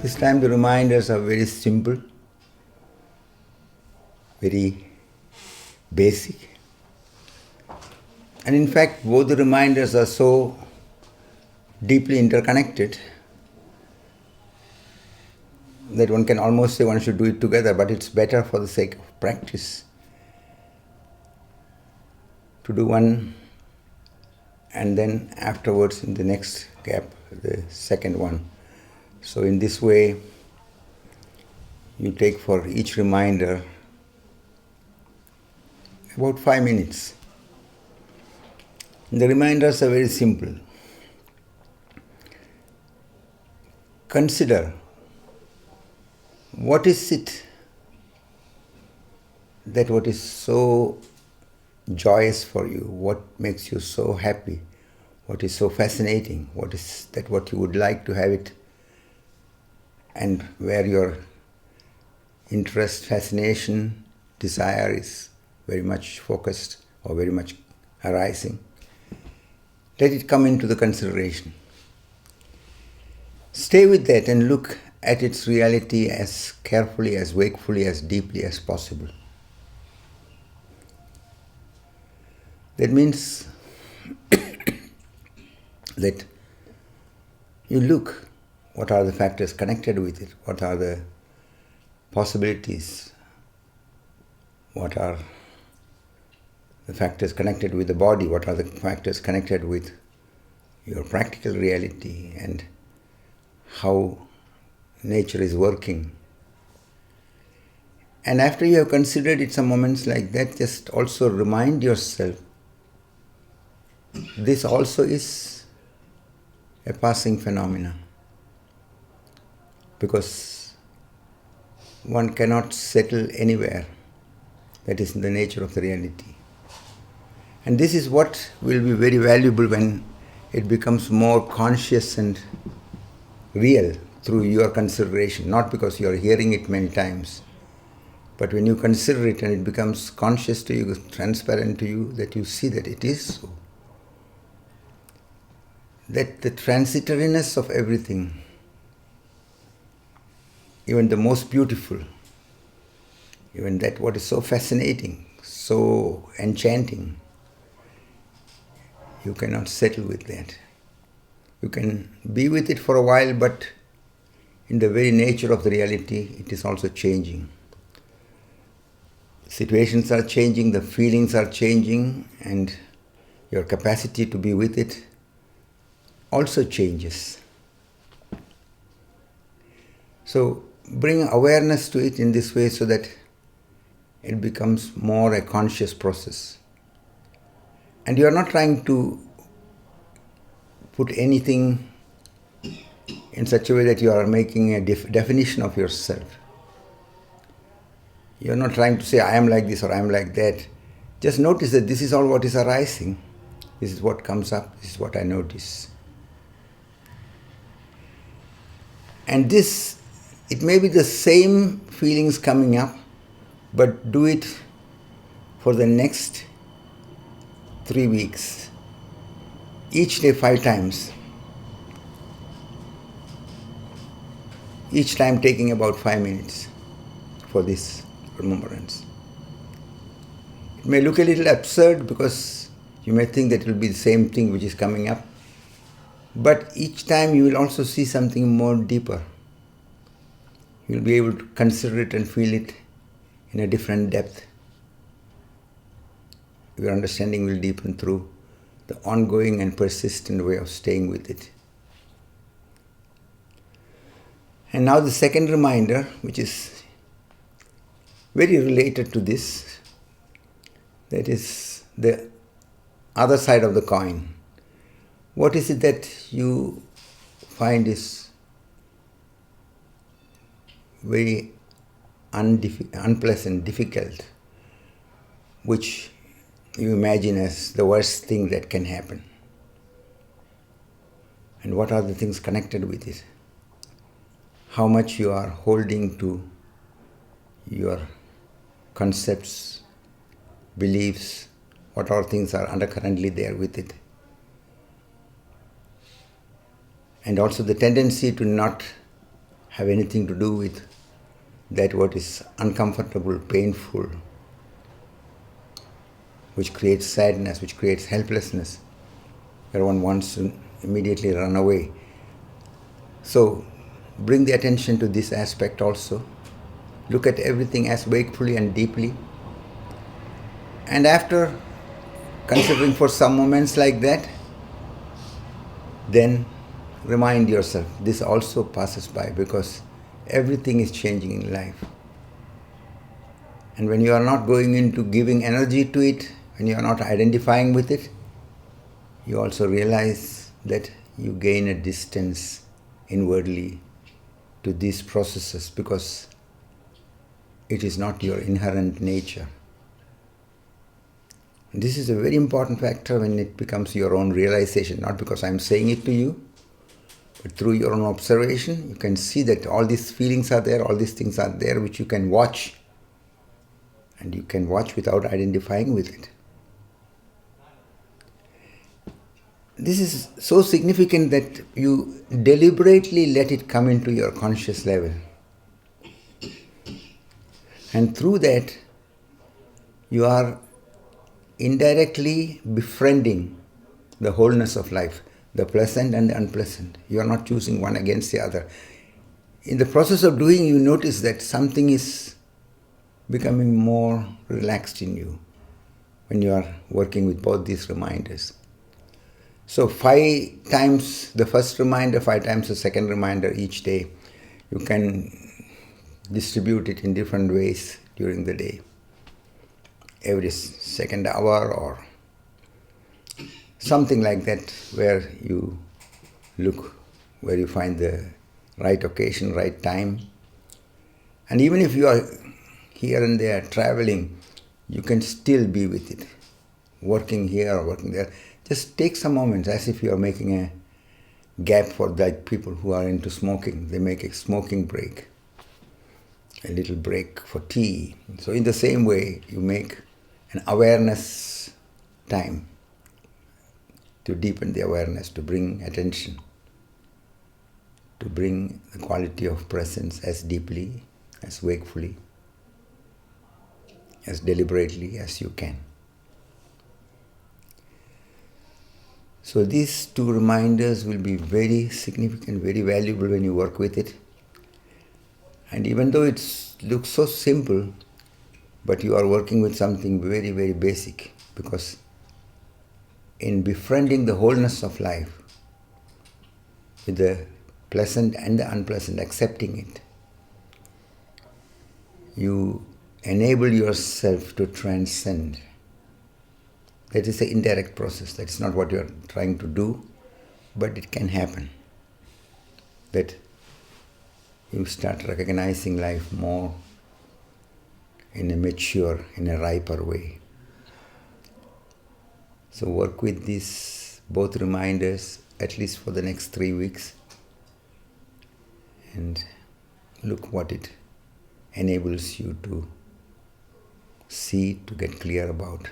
This time the reminders are very simple, very basic. And in fact, both the reminders are so deeply interconnected that one can almost say one should do it together, but it's better for the sake of practice to do one and then afterwards in the next gap, the second one. So in this way, you take for each reminder about 5 minutes. The reminders are very simple. Consider, what is it that what is so joyous for you, what makes you so happy, what is so fascinating, what is that what you would like to have it, and where your interest, fascination, desire is very much focused or very much arising. Let it come into the consideration. Stay with that and look at its reality as carefully, as wakefully, as deeply as possible. That means that you look, what are the factors connected with it, what are the possibilities, what are the factors connected with the body, what are the factors connected with your practical reality and how nature is working. And after you have considered it some moments like that, just also remind yourself, this also is a passing phenomenon. Because one cannot settle anywhere. That is in the nature of the reality. And this is what will be very valuable when it becomes more conscious and real through your consideration, not because you are hearing it many times, but when you consider it and it becomes conscious to you, transparent to you, that you see that it is so. That the transitoriness of everything, even the most beautiful, even that what is so fascinating, so enchanting, you cannot settle with that. You can be with it for a while, but in the very nature of the reality, it is also changing. Situations are changing, the feelings are changing, and your capacity to be with it also changes. So bring awareness to it in this way so that it becomes more a conscious process. And you are not trying to put anything in such a way that you are making a definition of yourself. You are not trying to say, I am like this or I am like that. Just notice that this is all what is arising. This is what comes up. This is what I notice. And this, it may be the same feelings coming up, but do it for the next 3 weeks. Each day 5 times. Each time taking about 5 minutes for this remembrance. It may look a little absurd because you may think that it will be the same thing which is coming up. But each time you will also see something more deeper. You will be able to consider it and feel it in a different depth. Your understanding will deepen through the ongoing and persistent way of staying with it. And now the second reminder, which is very related to this, that is the other side of the coin. What is it that you find is very unpleasant, difficult, which you imagine as the worst thing that can happen? And what are the things connected with it? How much you are holding to your concepts, beliefs, what all things are undercurrently there with it. And also the tendency to not have anything to do with that what is uncomfortable, painful, which creates sadness, which creates helplessness, where one wants to immediately run away. So bring the attention to this aspect also. Look at everything as wakefully and deeply. And after considering for some moments like that, then remind yourself, this also passes by, because everything is changing in life. And when you are not going into giving energy to it, when you are not identifying with it, you also realize that you gain a distance inwardly to these processes, because it is not your inherent nature. This is a very important factor when it becomes your own realization, not because I am saying it to you, but through your own observation, you can see that all these feelings are there, all these things are there, which you can watch. And you can watch without identifying with it. This is so significant that you deliberately let it come into your conscious level. And through that, you are indirectly befriending the wholeness of life, the pleasant and the unpleasant. You are not choosing one against the other. In the process of doing, you notice that something is becoming more relaxed in you when you are working with both these reminders. So 5 times the first reminder, 5 times the second reminder each day. You can distribute it in different ways during the day. Every second hour or something like that, where you look, where you find the right occasion, right time. And even if you are here and there traveling, you can still be with it. Working here or working there. Just take some moments as if you are making a gap for that people who are into smoking. They make a smoking break. A little break for tea. So in the same way, you make an awareness time to deepen the awareness, to bring attention, to bring the quality of presence as deeply, as wakefully, as deliberately as you can. So these 2 reminders will be very significant, very valuable when you work with it. And even though it looks so simple, but you are working with something very, very basic, because in befriending the wholeness of life, with the pleasant and the unpleasant, accepting it, you enable yourself to transcend. That is an indirect process. That is not what you are trying to do, but it can happen. That you start recognizing life more in a mature, in a riper way. So work with these both reminders at least for the next 3 weeks, and look what it enables you to see, to get clear about.